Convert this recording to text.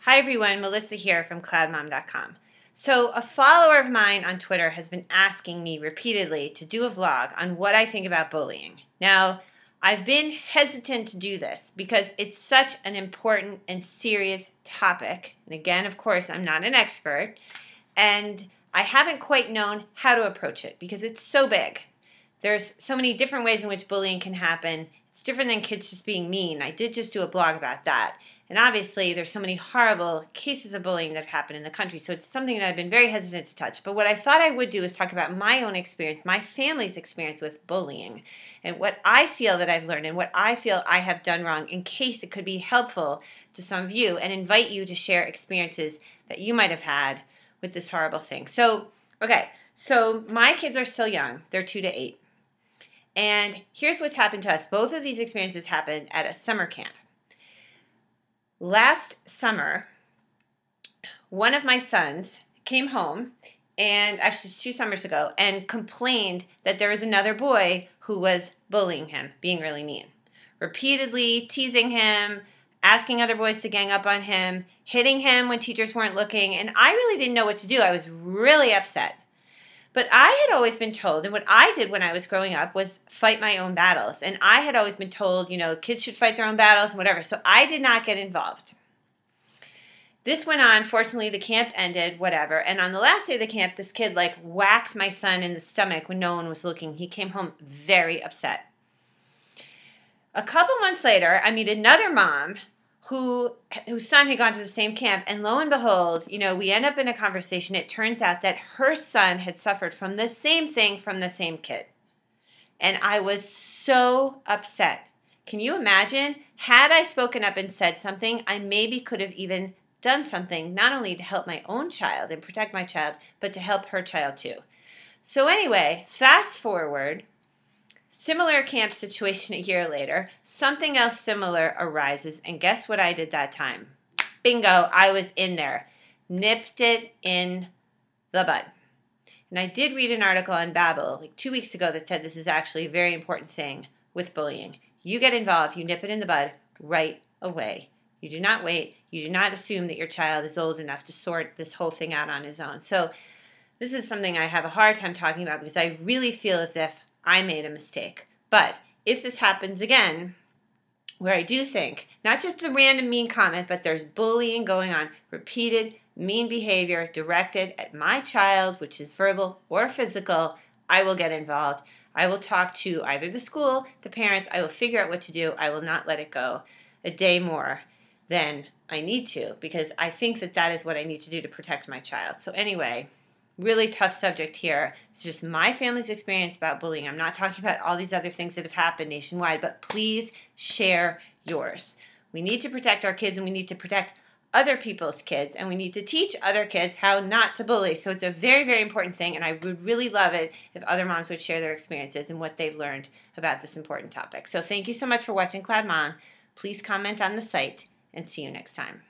Hi everyone, Melissa here from CloudMom.com. So a follower of mine on Twitter has been asking me repeatedly to do a vlog on what I think about bullying. Now, I've been hesitant to do this because it's such an important and serious topic. And again, of course, I'm not an expert. And I haven't quite known how to approach it because it's so big. There's so many different ways in which bullying can happen. It's different than kids just being mean. I did just do a blog about that. And obviously, there's so many horrible cases of bullying that happen in the country, so it's something that I've been very hesitant to touch. But what I thought I would do is talk about my own experience, my family's experience with bullying, and what I feel that I've learned and what I feel I have done wrong in case it could be helpful to some of you, and invite you to share experiences that you might have had with this horrible thing. So my kids are still young. They're 2 to 8. And here's what's happened to us. Both of these experiences happened at a summer camp. Last summer, one of my sons came home, and actually 2 summers ago, and complained that there was another boy who was bullying him, being really mean. Repeatedly teasing him, asking other boys to gang up on him, hitting him when teachers weren't looking, and I really didn't know what to do. I was really upset. But I had always been told, and what I did when I was growing up was fight my own battles. And I had always been told, kids should fight their own battles and whatever. So I did not get involved. This went on. Fortunately, the camp ended, whatever. And on the last day of the camp, this kid whacked my son in the stomach when no one was looking. He came home very upset. A couple months later, I meet another mom whose son had gone to the same camp, and lo and behold, we end up in a conversation. It turns out that her son had suffered from the same thing from the same kid. And I was so upset. Can you imagine? Had I spoken up and said something, I maybe could have even done something, not only to help my own child and protect my child, but to help her child too. So anyway, fast forward, similar camp situation a year later, something else similar arises, and guess what I did that time? Bingo, I was in there. Nipped it in the bud. And I did read an article on Babbel 2 weeks ago that said this is actually a very important thing with bullying. You get involved, you nip it in the bud right away. You do not wait. You do not assume that your child is old enough to sort this whole thing out on his own. So this is something I have a hard time talking about because I really feel as if I made a mistake. But if this happens again, where I do think, not just a random mean comment, but there's bullying going on, repeated mean behavior directed at my child, which is verbal or physical, I will get involved. I will talk to either the school, the parents. I will figure out what to do. I will not let it go a day more than I need to, because I think that that is what I need to do to protect my child. So anyway, really tough subject here. It's just my family's experience about bullying. I'm not talking about all these other things that have happened nationwide, but please share yours. We need to protect our kids, and we need to protect other people's kids, and we need to teach other kids how not to bully. So it's a very, very important thing, and I would really love it if other moms would share their experiences and what they've learned about this important topic. So thank you so much for watching Cloud Mom. Please comment on the site, and see you next time.